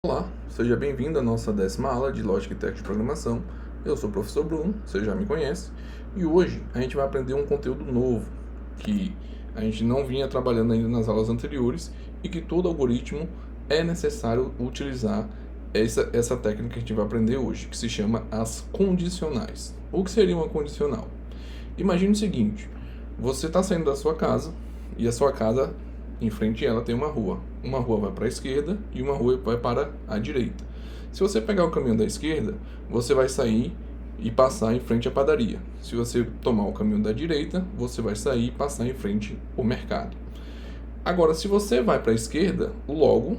Olá, seja bem-vindo à nossa 10ª aula de Lógica e Técnica de Programação. Eu sou o professor Bruno, você já me conhece, e hoje a gente vai aprender um conteúdo novo que a gente não vinha trabalhando ainda nas aulas anteriores e que todo algoritmo é necessário utilizar essa técnica que a gente vai aprender hoje, que se chama as condicionais. O que seria uma condicional? Imagine o seguinte, você está saindo da sua casa e a sua casa, em frente a ela, tem uma rua. Uma rua vai para a esquerda e uma rua vai para a direita. Se você pegar o caminho da esquerda, você vai sair e passar em frente à padaria. Se você tomar o caminho da direita, você vai sair e passar em frente ao mercado. Agora, se você vai para a esquerda, logo,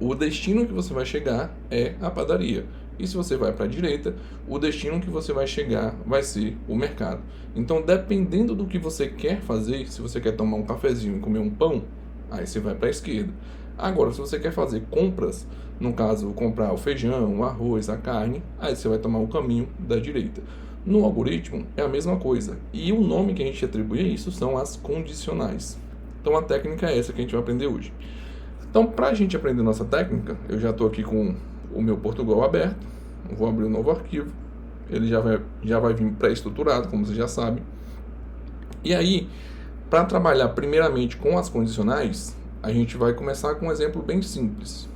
o destino que você vai chegar é a padaria. E se você vai para a direita, o destino que você vai chegar vai ser o mercado. Então, dependendo do que você quer fazer, se você quer tomar um cafezinho e comer um pão, aí você vai para a esquerda. Agora, se você quer fazer compras, no caso, comprar o feijão, o arroz, a carne, aí você vai tomar o caminho da direita. No algoritmo, é a mesma coisa. E o nome que a gente atribui a isso são as condicionais. Então, a técnica é essa que a gente vai aprender hoje. Então, para a gente aprender nossa técnica, eu já estou aqui com o meu Portugal aberto. Vou abrir um novo arquivo. Ele já vai vir pré-estruturado, como você já sabe. E aí, para trabalhar primeiramente com as condicionais, a gente vai começar com um exemplo bem simples.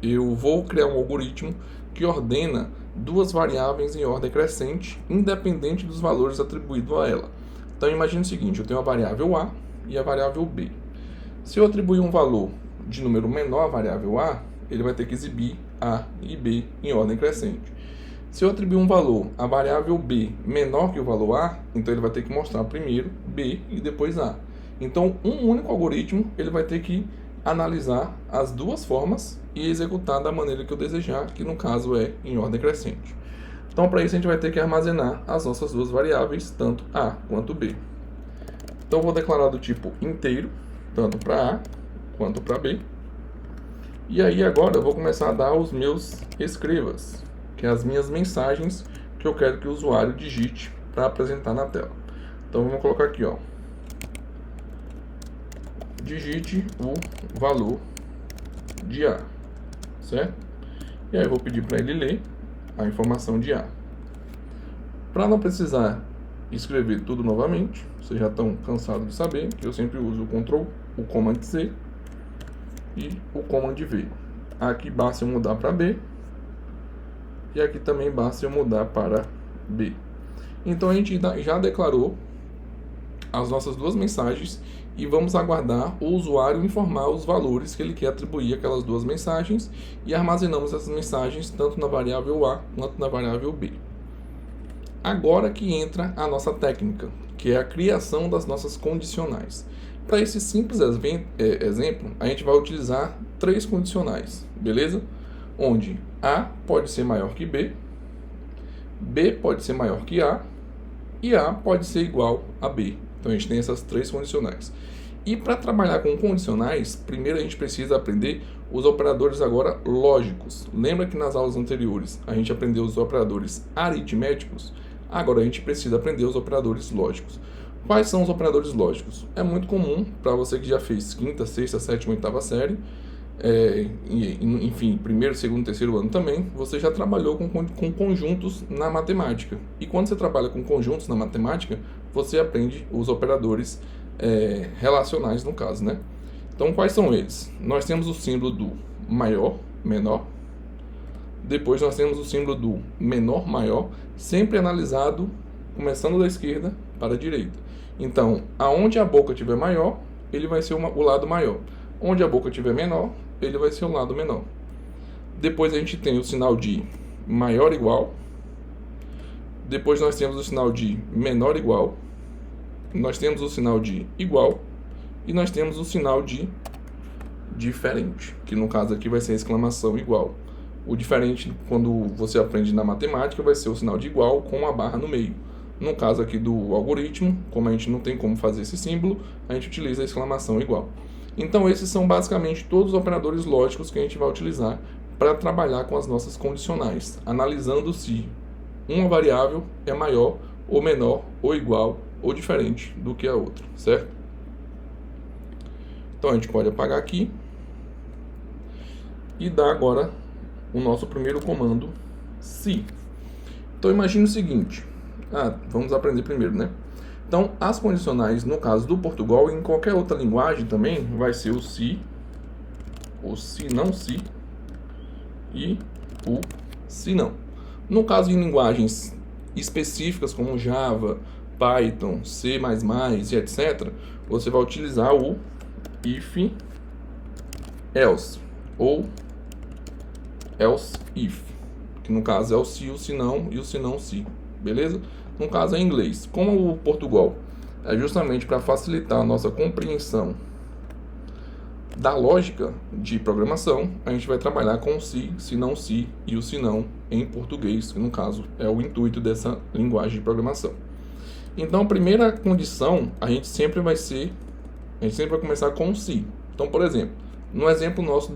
Eu vou criar um algoritmo que ordena duas variáveis em ordem crescente, independente dos valores atribuídos a ela. Então, imagine o seguinte, eu tenho a variável A e a variável B. Se eu atribuir um valor de número menor à variável A, ele vai ter que exibir A e B em ordem crescente. Se eu atribuir um valor à variável B menor que o valor A, então ele vai ter que mostrar primeiro B e depois A. Então, um único algoritmo ele vai ter que analisar as duas formas e executar da maneira que eu desejar, que no caso é em ordem crescente. Então, para isso a gente vai ter que armazenar as nossas duas variáveis, tanto A quanto B. Então, eu vou declarar do tipo inteiro, tanto para A quanto para B. E aí agora eu vou começar a dar os meus escrivas, que é as minhas mensagens que eu quero que o usuário digite para apresentar na tela. Então vamos colocar aqui, ó. Digite o valor de A, certo? E aí eu vou pedir para ele ler a informação de A. Para não precisar escrever tudo novamente, vocês já estão cansados de saber que eu sempre uso o Ctrl, o Command C e o Command V. Aqui basta eu mudar para B e aqui também basta eu mudar para B. Então a gente já declarou as nossas duas mensagens e vamos aguardar o usuário informar os valores que ele quer atribuir àquelas duas mensagens e armazenamos essas mensagens tanto na variável A quanto na variável B. Agora que entra a nossa técnica, que é a criação das nossas condicionais. Para esse simples exemplo, a gente vai utilizar três condicionais, beleza? Onde A pode ser maior que B, B pode ser maior que A e A pode ser igual a B. Então a gente tem essas três condicionais. E para trabalhar com condicionais, primeiro a gente precisa aprender os operadores agora lógicos. Lembra que nas aulas anteriores a gente aprendeu os operadores aritméticos? Agora a gente precisa aprender os operadores lógicos. Quais são os operadores lógicos? É muito comum para você que já fez quinta, sexta, sétima, oitava série, enfim, primeiro, segundo, terceiro ano também, você já trabalhou com conjuntos na matemática. E quando você trabalha com conjuntos na matemática, você aprende os operadores relacionais no caso, né? Então, quais são eles? Nós temos o símbolo do maior, menor. Depois nós temos o símbolo do menor, maior, sempre analisado começando da esquerda para a direita. Então, aonde a boca estiver maior, ele vai ser o lado maior. Onde a boca estiver menor, ele vai ser o lado menor. Depois a gente tem o sinal de maior igual. Depois nós temos o sinal de menor igual. Nós temos o sinal de igual. E nós temos o sinal de diferente, que no caso aqui vai ser a exclamação igual. O diferente, quando você aprende na matemática, vai ser o sinal de igual com uma barra no meio. No caso aqui do algoritmo, como a gente não tem como fazer esse símbolo, a gente utiliza a exclamação igual. Então esses são basicamente todos os operadores lógicos que a gente vai utilizar para trabalhar com as nossas condicionais, analisando se uma variável é maior ou menor ou igual ou diferente do que a outra, certo? Então a gente pode apagar aqui. e dar agora o nosso primeiro comando, se. Então imagine o seguinte, vamos aprender primeiro, né? Então as condicionais, no caso do Portugal, e em qualquer outra linguagem também, vai ser o se não se, e o se não. No caso em linguagens específicas como Java, Python, C++ e etc., você vai utilizar o if else ou else if, que no caso é o se não e o se não se, beleza? No caso é em inglês. Como o Portugal é justamente para facilitar a nossa compreensão da lógica de programação, a gente vai trabalhar com o se não se e o se não em português, que no caso é o intuito dessa linguagem de programação. Então a primeira condição, a gente sempre vai começar com o se. Então, por exemplo, no exemplo nosso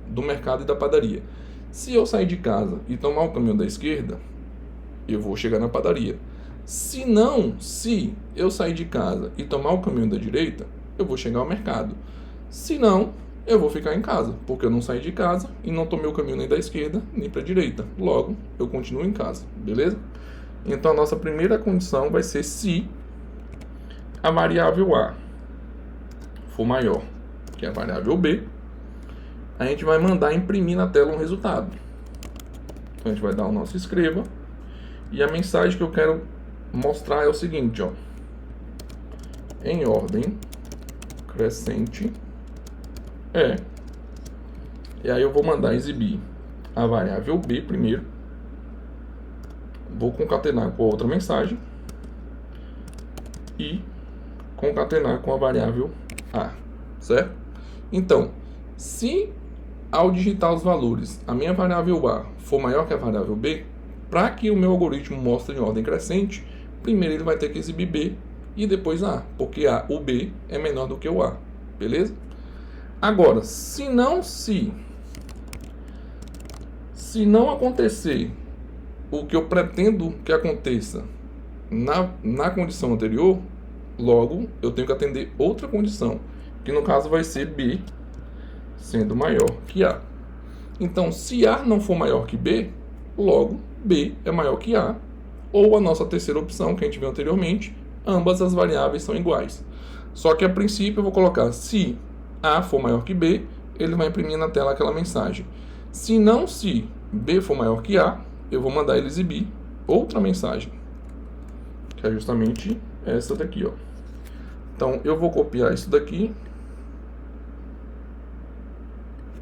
do mercado e da padaria, se eu sair de casa e tomar o caminho da esquerda, eu vou chegar na padaria. Se eu sair de casa e tomar o caminho da direita, eu vou chegar ao mercado. Se não, eu vou ficar em casa, porque eu não saí de casa e não tomei o caminho nem da esquerda nem para a direita. Logo, eu continuo em casa, beleza? Então a nossa primeira condição vai ser se a variável A for maior que a variável B, a gente vai mandar imprimir na tela um resultado. Então a gente vai dar o nosso escreva, e a mensagem que eu quero mostrar é o seguinte, ó. Em ordem crescente e aí eu vou mandar exibir a variável B primeiro, vou concatenar com a outra mensagem e concatenar com a variável A, certo? Então, se ao digitar os valores a minha variável A for maior que a variável B, para que o meu algoritmo mostre em ordem crescente, primeiro ele vai ter que exibir B e depois A, porque o B é menor do que o A, beleza? Agora, se não acontecer o que eu pretendo que aconteça na condição anterior, logo eu tenho que atender outra condição, que no caso vai ser B sendo maior que A. Então, se A não for maior que B, logo B é maior que A, ou a nossa terceira opção, que a gente viu anteriormente, ambas as variáveis são iguais. Só que a princípio eu vou colocar se A for maior que B, ele vai imprimir na tela aquela mensagem. Se B for maior que A, eu vou mandar ele exibir outra mensagem, que é justamente essa daqui, ó. Então eu vou copiar isso daqui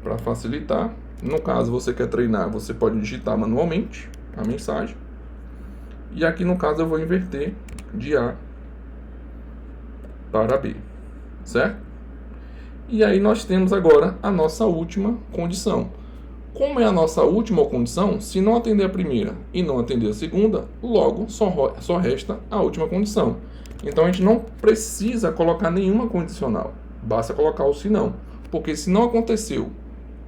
para facilitar. No caso você quer treinar, você pode digitar manualmente a mensagem. E aqui no caso eu vou inverter de A para B, certo? E aí nós temos agora a nossa última condição. Como é a nossa última condição, se não atender a primeira e não atender a segunda, logo só resta a última condição. Então a gente não precisa colocar nenhuma condicional, basta colocar o se não. Porque se não aconteceu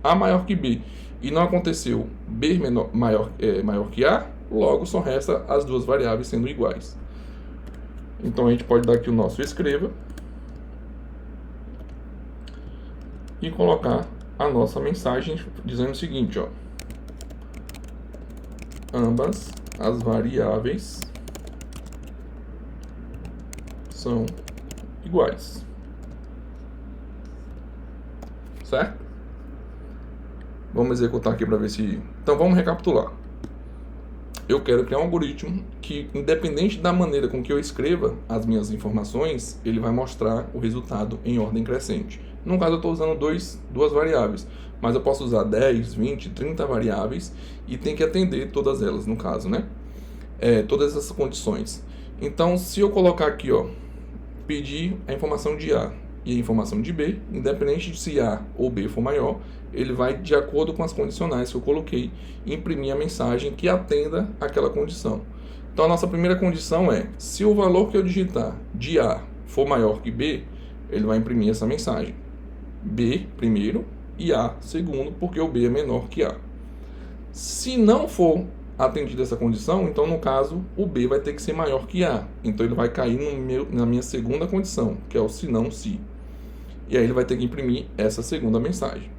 A maior que B e não aconteceu B maior que A, logo só resta as duas variáveis sendo iguais. Então a gente pode dar aqui o nosso escreva e colocar a nossa mensagem dizendo o seguinte, ó. Ambas as variáveis são iguais. Certo? Vamos executar aqui para ver se... Então vamos recapitular. Eu quero criar um algoritmo que, independente da maneira com que eu escreva as minhas informações, ele vai mostrar o resultado em ordem crescente. No caso eu estou usando duas variáveis, mas eu posso usar 10, 20, 30 variáveis e tem que atender todas elas, no caso, né? Todas essas condições. Então, se eu colocar aqui, ó, pedir a informação de A e a informação de B, independente de se A ou B for maior, ele vai, de acordo com as condicionais que eu coloquei, imprimir a mensagem que atenda aquela condição. Então, a nossa primeira condição é, se o valor que eu digitar de A for maior que B, ele vai imprimir essa mensagem. B primeiro e A segundo, porque o B é menor que A. Se não for atendida essa condição, então no caso o B vai ter que ser maior que A. Então ele vai cair na minha segunda condição, que é o se não se. E aí ele vai ter que imprimir essa segunda mensagem.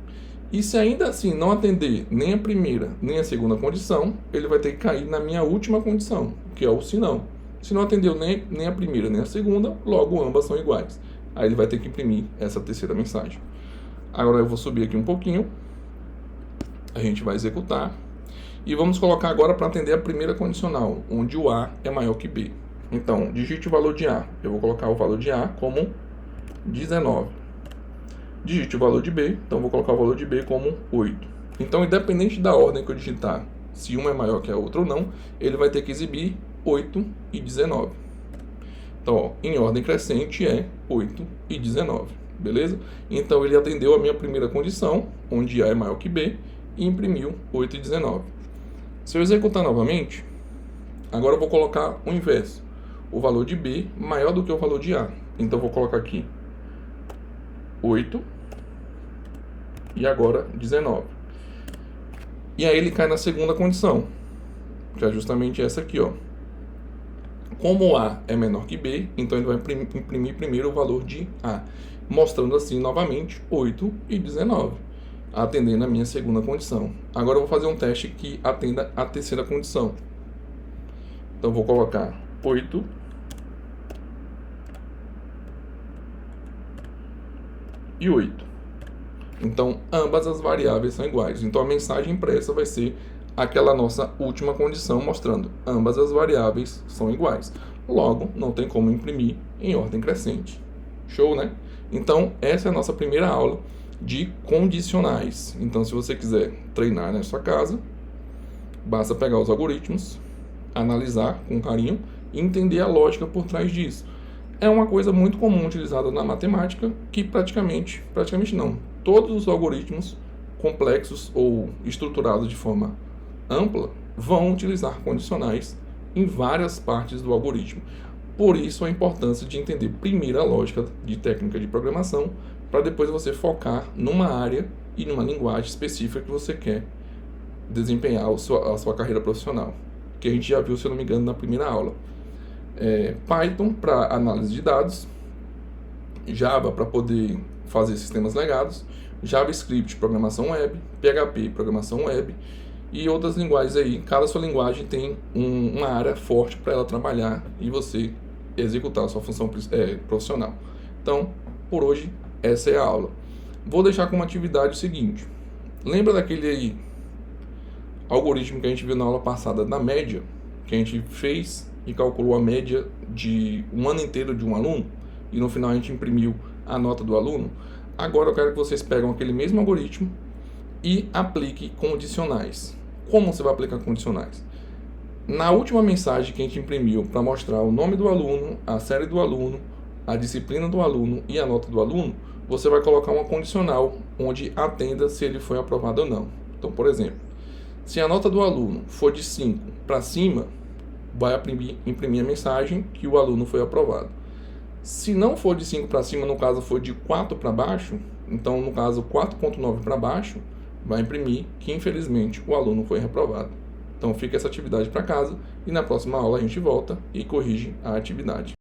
E se ainda assim não atender nem a primeira nem a segunda condição, ele vai ter que cair na minha última condição, que é o se não. Se não atendeu nem a primeira nem a segunda, logo ambas são iguais. Aí ele vai ter que imprimir essa terceira mensagem. Agora eu vou subir aqui um pouquinho. A gente vai executar. E vamos colocar agora para atender a primeira condicional, onde o A é maior que B. Então, digite o valor de A. Eu vou colocar o valor de A como 19. Digite o valor de B, então vou colocar o valor de B como 8. Então, independente da ordem que eu digitar, se uma é maior que a outra ou não, ele vai ter que exibir 8 e 19. Então, ó, em ordem crescente é 8 e 19, beleza? Então, ele atendeu a minha primeira condição, onde A é maior que B, e imprimiu 8 e 19. Se eu executar novamente, agora eu vou colocar o inverso. O valor de B maior do que o valor de A. Então, eu vou colocar aqui 8 e agora 19. E aí ele cai na segunda condição, que é justamente essa aqui, ó. Como A é menor que B, então ele vai imprimir primeiro o valor de A, mostrando assim novamente 8 e 19, atendendo a minha segunda condição. Agora eu vou fazer um teste que atenda a terceira condição. Então eu vou colocar 8 e 8. Então, ambas as variáveis são iguais. Então, a mensagem impressa vai ser aquela nossa última condição, mostrando ambas as variáveis são iguais. Logo, não tem como imprimir em ordem crescente. Show, né? Então, essa é a nossa primeira aula de condicionais. Então, se você quiser treinar na sua casa, basta pegar os algoritmos, analisar com carinho e entender a lógica por trás disso. É uma coisa muito comum utilizada na matemática, que praticamente não, todos os algoritmos complexos ou estruturados de forma ampla vão utilizar condicionais em várias partes do algoritmo. Por isso a importância de entender primeiro a lógica de técnica de programação, para depois você focar numa área e numa linguagem específica que você quer desempenhar a sua carreira profissional, que a gente já viu, se eu não me engano, na primeira aula. Python para análise de dados, Java para poder fazer sistemas legados, JavaScript, programação web, PHP, programação web e outras linguagens aí. Cada sua linguagem tem uma área forte para ela trabalhar e você executar a sua função profissional. Então, por hoje, essa é a aula. Vou deixar como atividade o seguinte. Lembra daquele aí algoritmo que a gente viu na aula passada, da média, que a gente fez e calculou a média de um ano inteiro de um aluno, e no final a gente imprimiu a nota do aluno? Agora eu quero que vocês peguem aquele mesmo algoritmo e apliquem condicionais. Como você vai aplicar condicionais? Na última mensagem que a gente imprimiu para mostrar o nome do aluno, a série do aluno, a disciplina do aluno e a nota do aluno, você vai colocar uma condicional onde atenda se ele foi aprovado ou não. Então, por exemplo, se a nota do aluno for de 5 para cima, vai imprimir a mensagem que o aluno foi aprovado. Se não for de 5 para cima, no caso for de 4 para baixo, então no caso 4.9 para baixo, vai imprimir que infelizmente o aluno foi reprovado. Então fica essa atividade para casa e na próxima aula a gente volta e corrige a atividade.